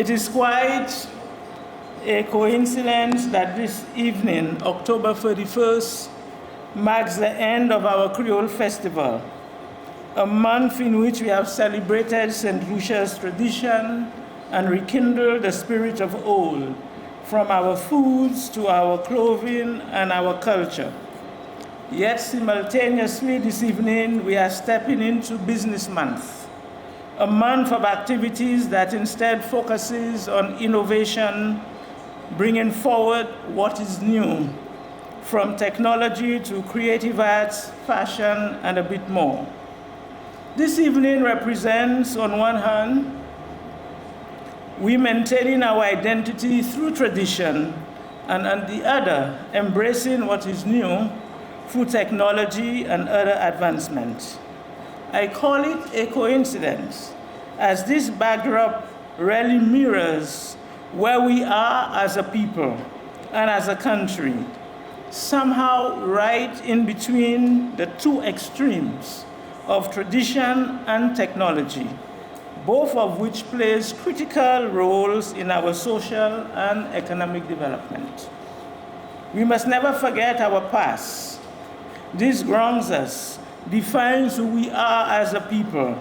It is quite a coincidence that this evening, October 31st, marks the end of our Creole Festival, a month in which we have celebrated St. Lucia's tradition and rekindled the spirit of old, from our foods to our clothing and our culture. Yet simultaneously this evening, we are stepping into Business Month, a month of activities that instead focuses on innovation, bringing forward what is new, from technology to creative arts, fashion, and a bit more. This evening represents, on one hand, we maintaining our identity through tradition, and on the other, embracing what is new through technology and other advancements. I call it a coincidence, as this backdrop really mirrors where we are as a people and as a country, somehow right in between the two extremes of tradition and technology, both of which plays critical roles in our social and economic development. We must never forget our past. This grounds us, defines who we are as a people,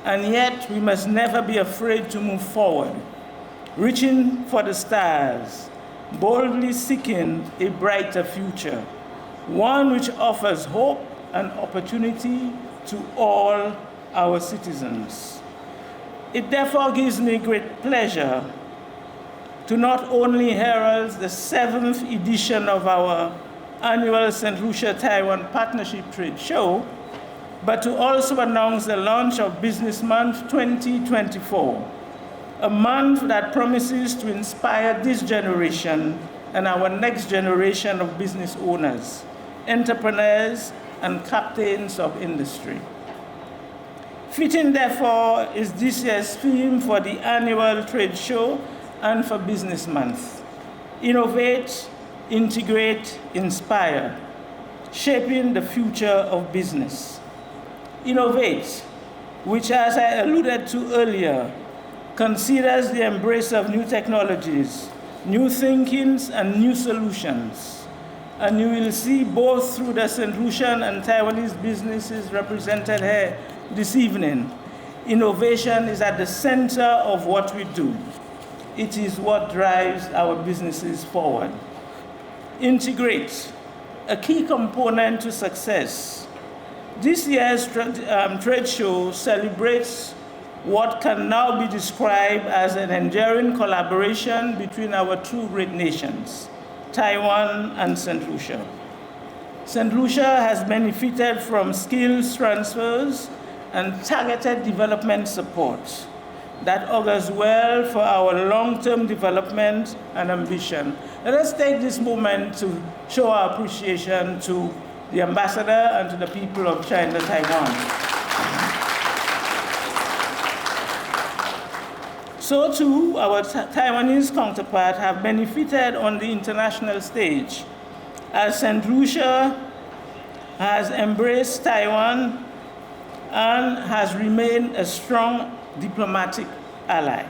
and yet we must never be afraid to move forward, reaching for the stars, boldly seeking a brighter future, one which offers hope and opportunity to all our citizens. It therefore gives me great pleasure to not only herald the 7th edition of our annual St. Lucia Taiwan Partnership Trade Show, but to also announce the launch of Business Month 2024, a month that promises to inspire this generation and our next generation of business owners, entrepreneurs, and captains of industry. Fitting, therefore, is this year's theme for the annual trade show and for Business Month: innovate, integrate, inspire, shaping the future of business. Innovate, which, as I alluded to earlier, considers the embrace of new technologies, new thinkings, and new solutions. And you will see both through the St. Lucian and Taiwanese businesses represented here this evening, innovation is at the center of what we do. It is what drives our businesses forward. Integrate, a key component to success. This year's trade show celebrates what can now be described as an enduring collaboration between our two great nations, Taiwan and St. Lucia. St. Lucia has benefited from skills transfers and targeted development support that augurs well for our long-term development and ambition. Let us take this moment to show our appreciation to the ambassador and to the people of China, Taiwan. So too, our Taiwanese counterpart have benefited on the international stage, as St. Lucia has embraced Taiwan and has remained a strong diplomatic ally.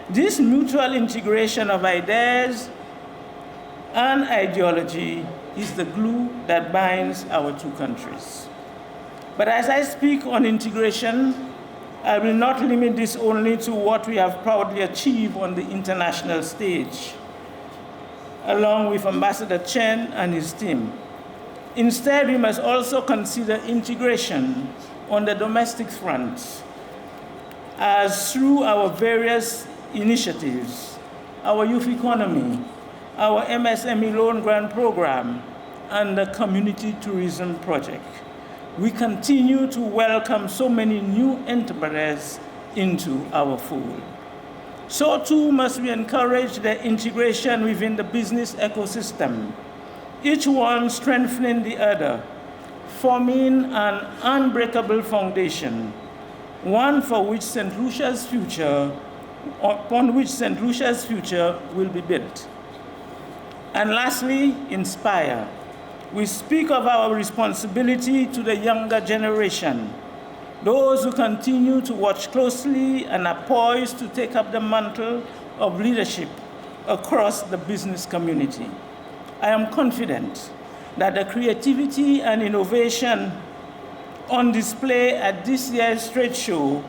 This mutual integration of ideas and ideology is the glue that binds our two countries. But as I speak on integration, I will not limit this only to what we have proudly achieved on the international stage, along with Ambassador Chen and his team. Instead, we must also consider integration on the domestic front, as through our various initiatives, our youth economy, our MSME loan grant program, and the community tourism project, we continue to welcome so many new entrepreneurs into our fold. So too must we encourage their integration within the business ecosystem, each one strengthening the other, forming an unbreakable foundation, one for which St. Lucia's future, upon which St. Lucia's future will be built. And lastly, inspire. We speak of our responsibility to the younger generation, those who continue to watch closely and are poised to take up the mantle of leadership across the business community. I am confident that the creativity and innovation on display at this year's trade show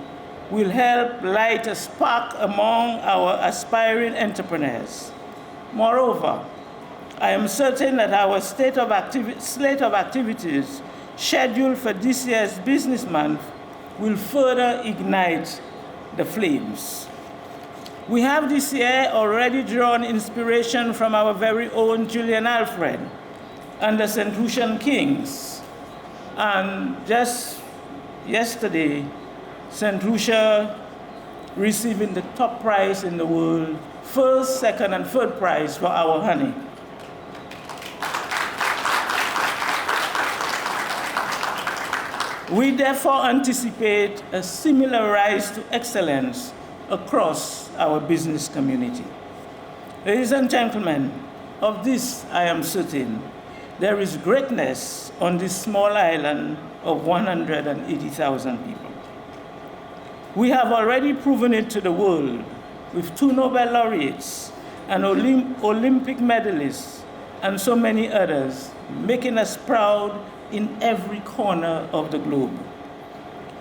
will help light a spark among our aspiring entrepreneurs. Moreover, I am certain that our slate of activities scheduled for this year's Business Month will further ignite the flames. We have this year already drawn inspiration from our very own Julian Alfred and the St. Lucian Kings. And just yesterday, St. Lucia receiving the top prize in the world, first, second, and third prize for our honey. We therefore anticipate a similar rise to excellence across our business community. Ladies and gentlemen, of this I am certain. There is greatness on this small island of 180,000 people. We have already proven it to the world with 2 Nobel laureates, an Olympic medalist, and so many others, making us proud in every corner of the globe.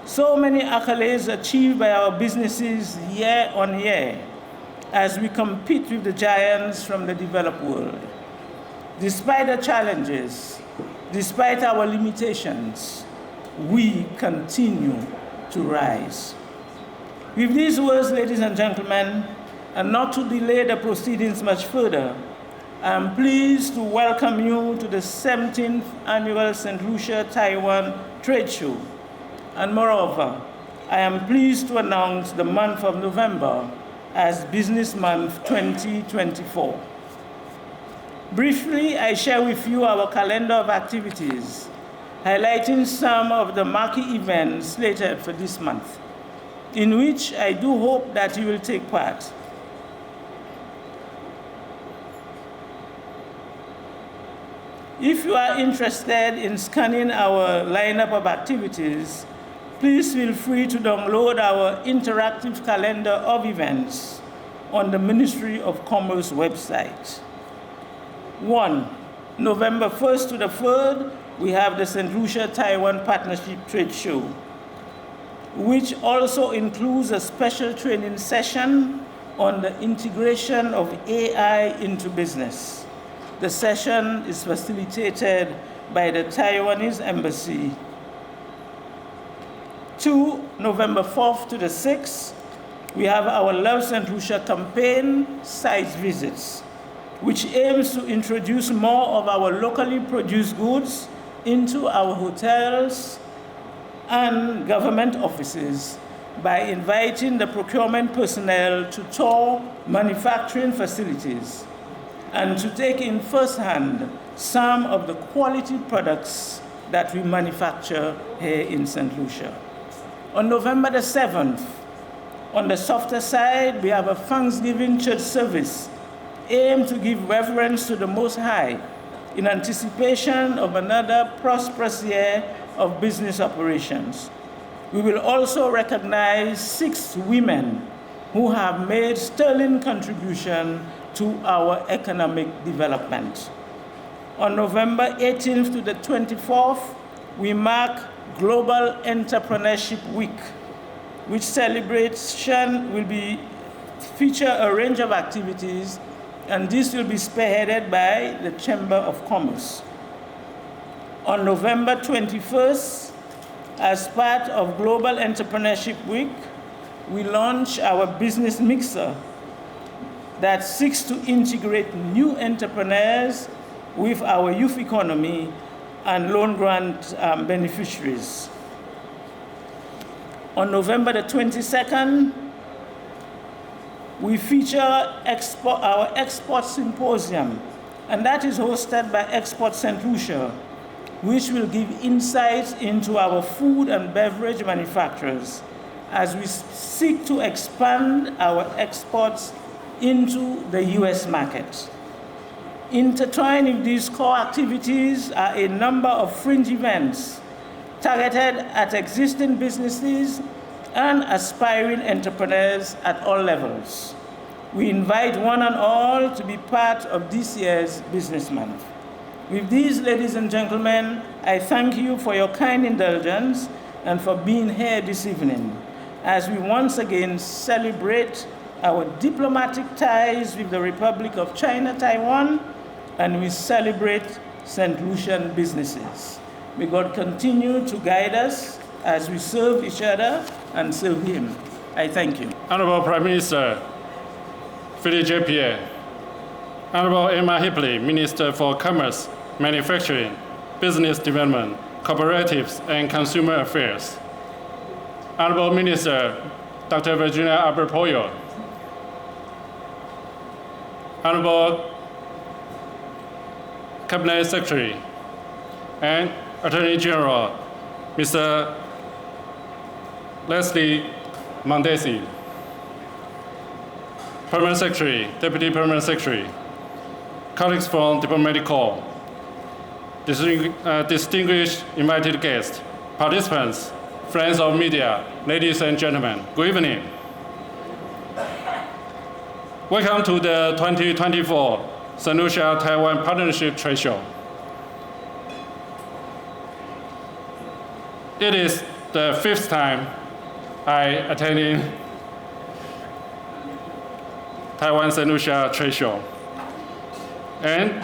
So many accolades achieved by our businesses year on year as we compete with the giants from the developed world. Despite the challenges, despite our limitations, we continue to rise. With these words, ladies and gentlemen, and not to delay the proceedings much further, I am pleased to welcome you to the 17th Annual St. Lucia, Taiwan Trade Show. And moreover, I am pleased to announce the month of November as Business Month 2024. Briefly, I share with you our calendar of activities, highlighting some of the marquee events slated for this month, in which I do hope that you will take part. If you are interested in scanning our lineup of activities, please feel free to download our interactive calendar of events on the Ministry of Commerce website. 1. November 1st to the 3rd, we have the St. Lucia Taiwan Partnership Trade Show, which also includes a special training session on the integration of AI into business. The session is facilitated by the Taiwanese Embassy. 2, November 4th to the 6th, we have our Love St. Lucia campaign site visits, which aims to introduce more of our locally produced goods into our hotels and government offices by inviting the procurement personnel to tour manufacturing facilities and to take in firsthand some of the quality products that we manufacture here in St. Lucia. On November the 7th, on the softer side, we have a Thanksgiving church service aimed to give reverence to the Most High in anticipation of another prosperous year of business operations. We will also recognize 6 women who have made sterling contribution to our economic development. On November 18th to the 24th, we mark Global Entrepreneurship Week, which celebration will feature a range of activities, and this will be spearheaded by the Chamber of Commerce. On November 21st, as part of Global Entrepreneurship Week, we launch our business mixer that seeks to integrate new entrepreneurs with our youth economy and loan grant beneficiaries. On November the 22nd, we feature our Export Symposium, and that is hosted by Export St. Lucia, which will give insights into our food and beverage manufacturers as we seek to expand our exports into the U.S. market. Intertwined with these core activities are a number of fringe events targeted at existing businesses and aspiring entrepreneurs at all levels. We invite one and all to be part of this year's Business Month. With these, ladies and gentlemen, I thank you for your kind indulgence and for being here this evening as we once again celebrate our diplomatic ties with the Republic of China, Taiwan, and we celebrate St. Lucian businesses. May God continue to guide us as we serve each other and serve Him. I thank you. Honorable Prime Minister Philip J. Pierre, Honorable Emma Hipley, Minister for Commerce, Manufacturing, Business Development, Cooperatives, and Consumer Affairs, Honorable Minister Dr. Virginia Albert-Poyo, Honorable Cabinet Secretary and Attorney General, Mr. Leslie Mondesi, Permanent Secretary, Deputy Permanent Secretary, colleagues from Diplomatic Corps, distinguished invited guests, participants, friends of media, ladies and gentlemen, good evening. Welcome to the 2024 St. Lucia Taiwan Partnership Trade Show. It is the 5th time I attending Taiwan St. Lucia Trade Show. And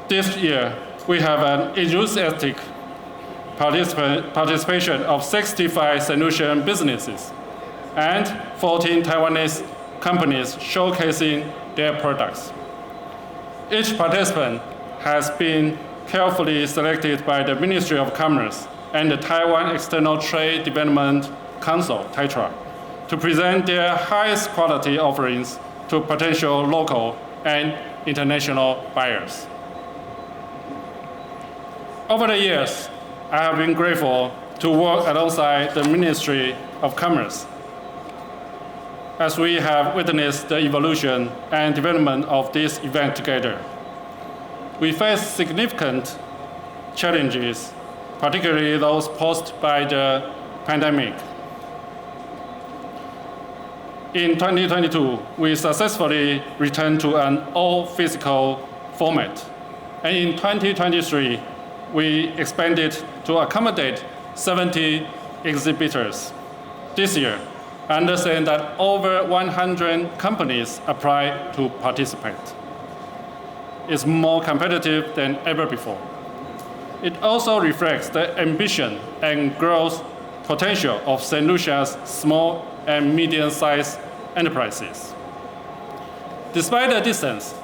this year, we have an enthusiastic participation of 65 St. Lucian businesses and 14 Taiwanese companies showcasing their products. Each participant has been carefully selected by the Ministry of Commerce and the Taiwan External Trade Development Council, TAITRA, to present their highest quality offerings to potential local and international buyers. Over the years, I have been grateful to work alongside the Ministry of Commerce as we have witnessed the evolution and development of this event together. We face significant challenges, particularly those posed by the pandemic. In 2022, we successfully returned to an all-physical format. And in 2023, we expanded to accommodate 70 exhibitors. This year, I understand that over 100 companies applied to participate. It's more competitive than ever before. It also reflects the ambition and growth potential of St. Lucia's small and medium-sized enterprises. Despite the distance,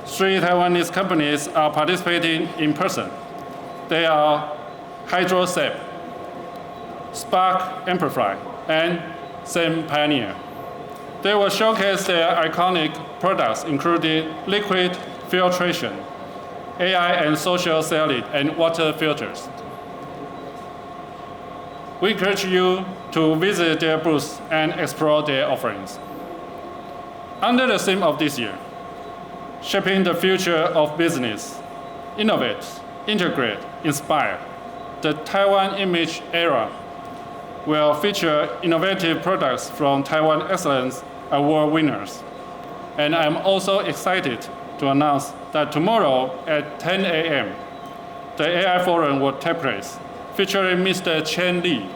3 Taiwanese companies are participating in person. They are HydroSep, Spark Amplify, and Sam Pioneer. They will showcase their iconic products, including liquid filtration, AI and social selling, and water filters. We encourage you to visit their booths and explore their offerings. Under the theme of this year, Shaping the Future of Business, Innovate, Integrate, Inspire, the Taiwan Image Era will feature innovative products from Taiwan Excellence Award winners. And I'm also excited to announce that tomorrow at 10 a.m., the AI Forum will take place, featuring Mr. Chen Li,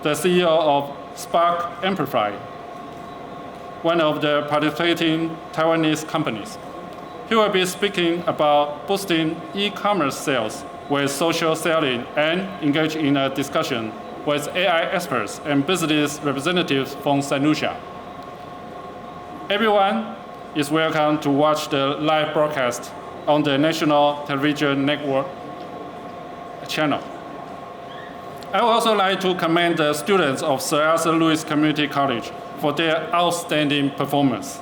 the CEO of Spark Amplify, one of the participating Taiwanese companies. He will be speaking about boosting e-commerce sales with social selling and engage in a discussion with AI experts and business representatives from St. Lucia. Everyone is welcome to watch the live broadcast on the National Television Network channel. I would also like to commend the students of Sir Arthur Lewis Community College for their outstanding performance.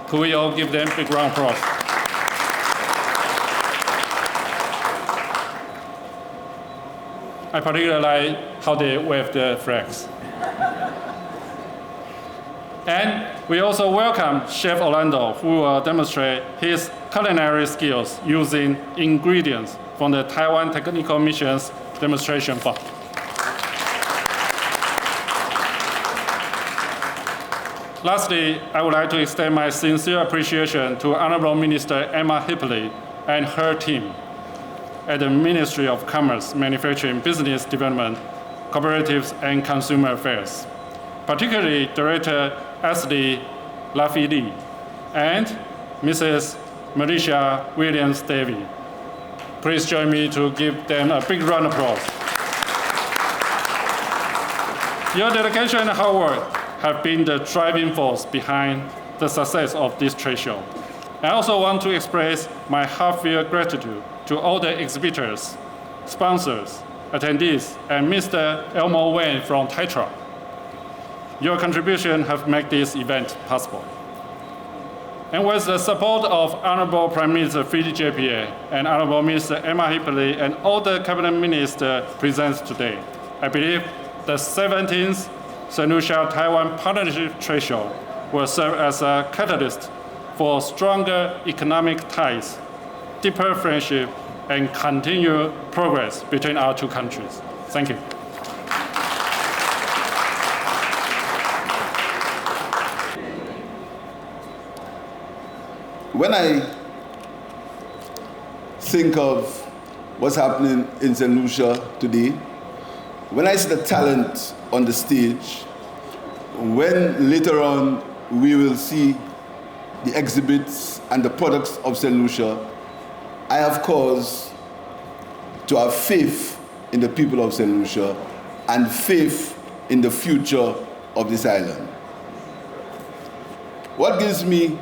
Could we all give them a big round of applause? I particularly like how they wave the flags. And we also welcome Chef Orlando, who will demonstrate his culinary skills using ingredients from the Taiwan Technical Mission's demonstration farm. Lastly, I would like to extend my sincere appreciation to Honorable Minister Emma Hipley and her team at the Ministry of Commerce, Manufacturing, Business Development, Cooperatives, and Consumer Affairs, particularly Director Ashley Lafili and Mrs. Marisha Williams-Davy. Please join me to give them a big round of applause. Your dedication and hard work have been the driving force behind the success of this trade show. I also want to express my heartfelt gratitude to all the exhibitors, sponsors, attendees, and Mr. Elmo Wayne from Taitra. Your contribution have made this event possible. And with the support of Honorable Prime Minister Philip JPA and Honorable Minister Emma Hipley and all the Cabinet Ministers present today, I believe the 17th St. Lucia Taiwan Partnership Trade Show will serve as a catalyst for stronger economic ties, deeper friendship, and continued progress between our two countries. Thank you. When I think of what's happening in St. Lucia today, when I see the talent on the stage, when later on we will see the exhibits and the products of St. Lucia, I have cause to have faith in the people of St. Lucia and faith in the future of this island. What gives me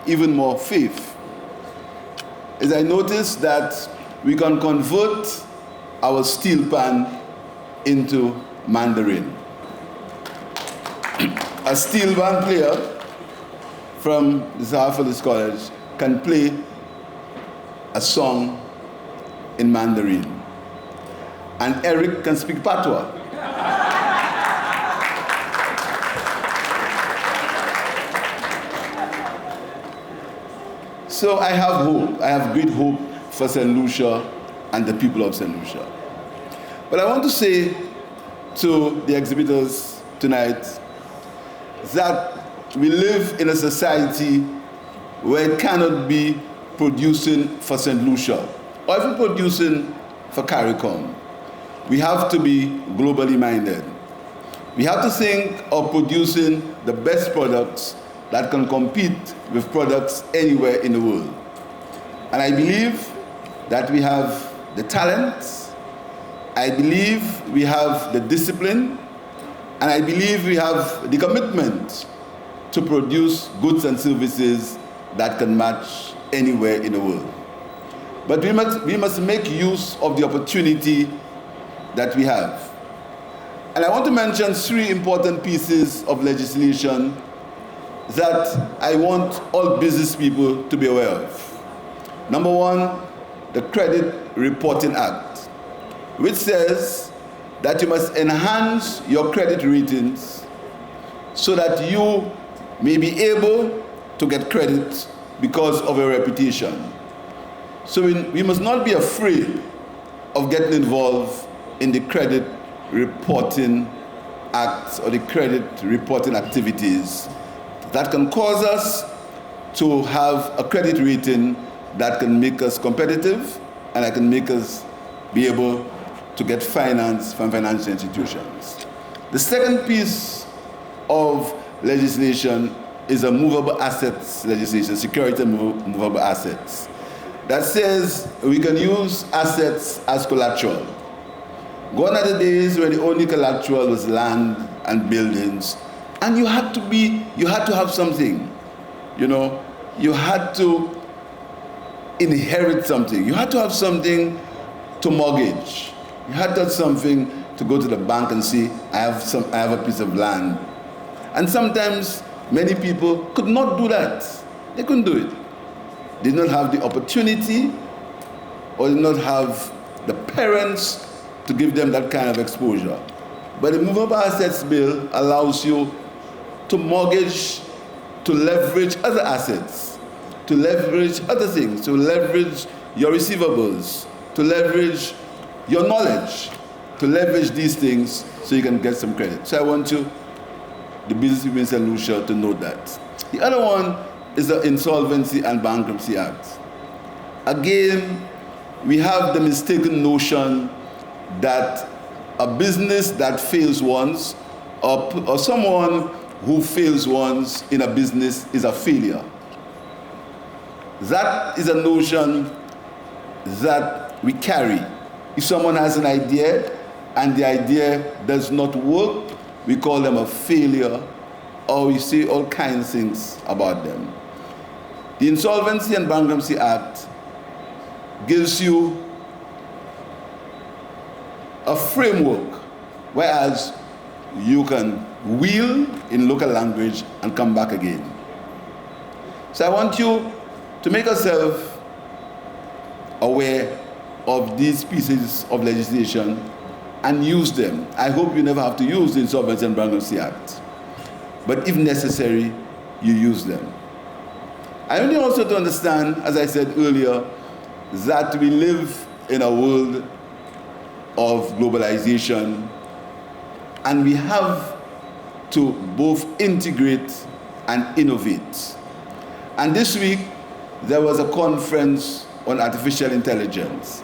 even more faith is I notice that we can convert our steel pan into Mandarin. A steel band player from the South College can play a song in Mandarin, and Eric can speak Patois. So I have hope. I have great hope for St. Lucia and the people of St. Lucia. But I want to say to the exhibitors tonight that we live in a society where it cannot be producing for St. Lucia or even producing for CARICOM. We have to be globally minded. We have to think of producing the best products that can compete with products anywhere in the world. And I believe that we have the talent, I believe we have the discipline, and I believe we have the commitment to produce goods and services that can match anywhere in the world. But we must make use of the opportunity that we have. And I want to mention 3 important pieces of legislation that I want all business people to be aware of. Number 1, the Credit Reporting Act, which says that you must enhance your credit ratings so that you may be able to get credit because of your reputation. So we must not be afraid of getting involved in the Credit Reporting Act or the credit reporting activities that can cause us to have a credit rating that can make us competitive and that can make us be able to get finance from financial institutions. The second piece of legislation is a movable assets legislation, security movable assets, that says we can use assets as collateral. Gone are the days where the only collateral was land and buildings, and you had to have something, you had to inherit something. You had to have something to mortgage. You had to have something to go to the bank and say, I have a piece of land. And sometimes many people could not do that. They couldn't do it. They did not have the opportunity or did not have the parents to give them that kind of exposure. But the Movable Assets Bill allows you to mortgage, to leverage other assets. to leverage other things, to leverage your receivables, to leverage your knowledge, to leverage these things so you can get some credit. So I want you, the Business People in St. Lucia, to know that. The other one is the Insolvency and Bankruptcy Act. Again, we have the mistaken notion that a business that fails once or someone who fails once in a business is a failure. That is a notion that we carry. If someone has an idea and the idea does not work, we call them a failure, or we say all kinds of things about them. The Insolvency and Bankruptcy Act gives you a framework, whereas you can wheel in local language and come back again. So I want you to make yourself aware of these pieces of legislation and use them. I hope you never have to use the Insolvency and Bankruptcy Act, but if necessary, you use them. I need also to understand, as I said earlier, that we live in a world of globalization, and we have to both integrate and innovate. And this week, there was a conference on artificial intelligence.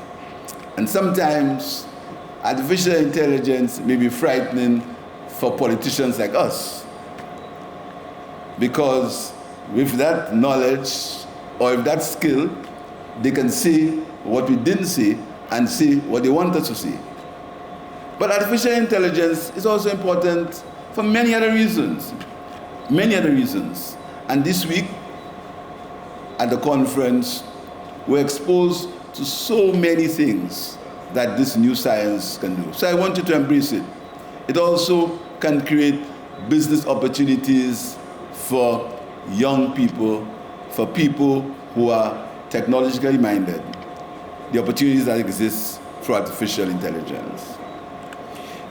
And sometimes artificial intelligence may be frightening for politicians like us, because with that knowledge or with that skill, they can see what we didn't see and see what they want us to see. But artificial intelligence is also important for many other reasons. Many other reasons. And this week, at the conference, we're exposed to so many things that this new science can do. So I want you to embrace it. It also can create business opportunities for young people, for people who are technologically minded, the opportunities that exist for artificial intelligence.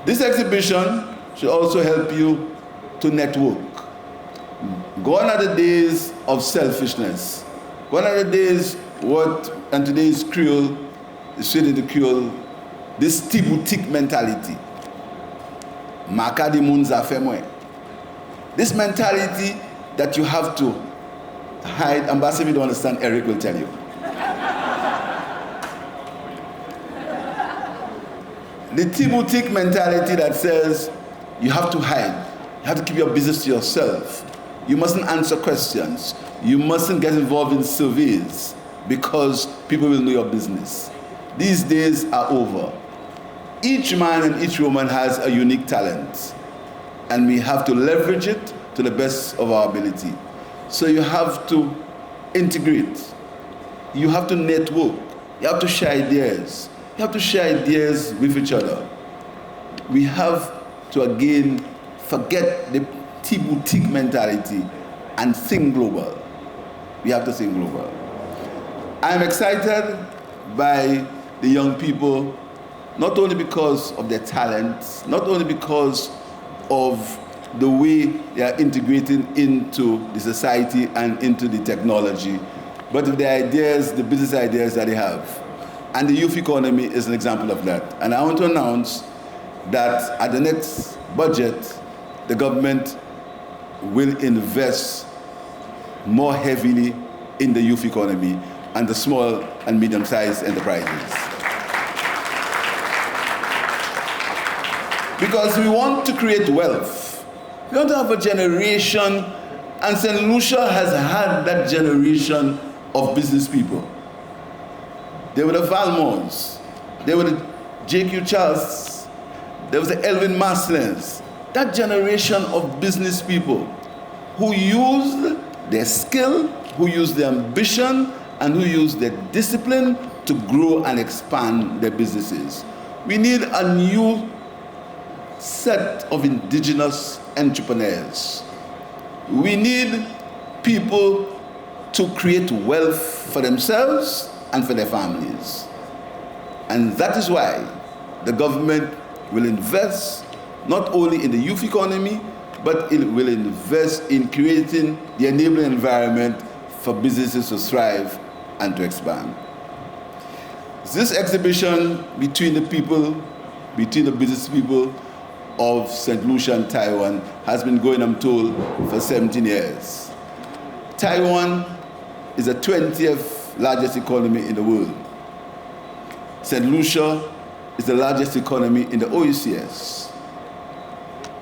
This exhibition should also help you to network. Gone are the days of selfishness. Gone are the days and today's Creole, is said in the Creole, this boutique mentality. Maka di munza femwe. This mentality that you have to hide. Ambassador, if you don't understand, Eric will tell you. The boutique mentality that says you have to hide. You have to keep your business to yourself. You mustn't answer questions. You mustn't get involved in surveys because people will know your business. These days are over. Each man and each woman has a unique talent, and we have to leverage it to the best of our ability. So you have to integrate. You have to network. You have to share ideas. You have to share ideas with each other. We have to again forget the boutique mentality and think global. We have to think global. I'm excited by the young people, not only because of their talents, not only because of the way they are integrating into the society and into the technology, but of the ideas, the business ideas that they have. And the youth economy is an example of that. And I want to announce that at the next budget, the government will invest more heavily in the youth economy and the small and medium-sized enterprises. Because we want to create wealth. We want to have a generation, and St. Lucia has had that generation of business people. There were the Valmons, there were the J.Q. Charles, there was the Elvin Maslins. That generation of business people who used their skill, who used their ambition, and who used their discipline to grow and expand their businesses. We need a new set of indigenous entrepreneurs. We need people to create wealth for themselves and for their families. And that is why the government will invest not only in the youth economy, but it will invest in creating the enabling environment for businesses to thrive and to expand. This exhibition between the business people of St. Lucia and Taiwan has been going, I'm told, for 17 years. Taiwan is the 20th largest economy in the world. St. Lucia is the largest economy in the OECS.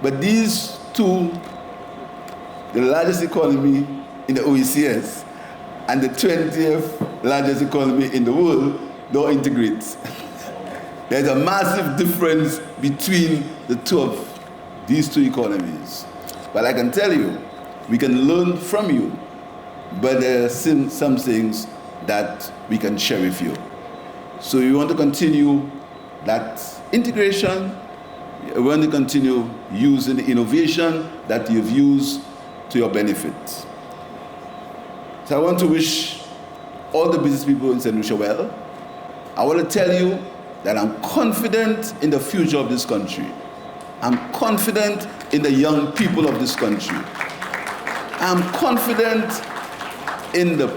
But these two, the largest economy in the OECS and the 20th largest economy in the world, don't integrate. There's a massive difference between the two of these two economies. But I can tell you, we can learn from you, but there are some things that we can share with you. So we want to continue that integration. We want to continue using the innovation that you've used to your benefit. So I want to wish all the business people in St. Lucia well. I want to tell you that I'm confident in the future of this country. I'm confident in the young people of this country. I'm confident in the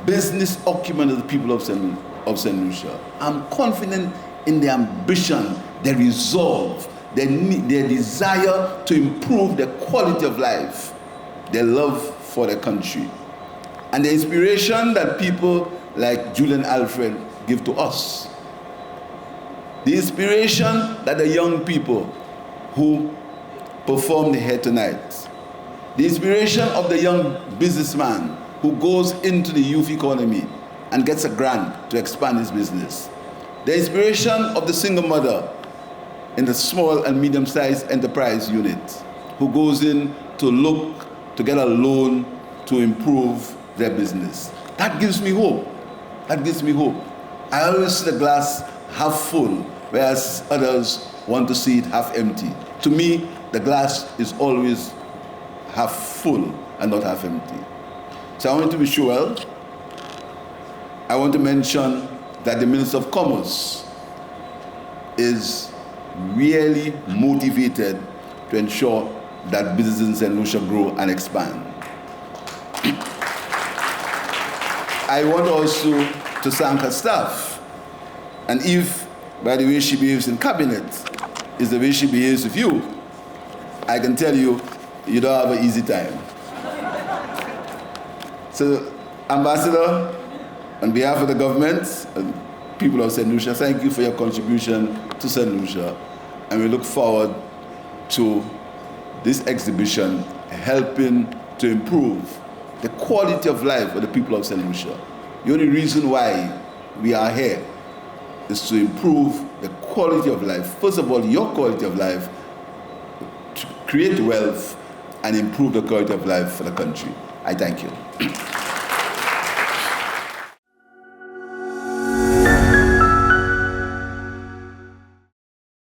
business acumen of the people of St. Lucia. I'm confident in their ambition, their resolve, their desire to improve their quality of life, their love for their country, and the inspiration that people like Julian Alfred give to us. The inspiration that the young people who performed here tonight, the inspiration of the young businessman who goes into the youth economy and gets a grant to expand his business, the inspiration of the single mother in the small and medium-sized enterprise unit who goes in to look to get a loan to improve their business. That gives me hope. That gives me hope. I always see the glass half full, whereas others want to see it half empty. To me, the glass is always half full and not half empty. So I want to wish you well. I want to mention that the Minister of Commerce is really motivated to ensure that businesses in St. Lucia grow and expand. I want also to thank her staff. And if, by the way she behaves in cabinet, is the way she behaves with you, I can tell you, you don't have an easy time. So, Ambassador, on behalf of the government and people of St. Lucia, thank you for your contribution to St. Lucia. And we look forward to this exhibition helping to improve the quality of life of the people of St. Lucia. The only reason why we are here is to improve the quality of life. First of all, your quality of life, to create wealth and improve the quality of life for the country. I thank you.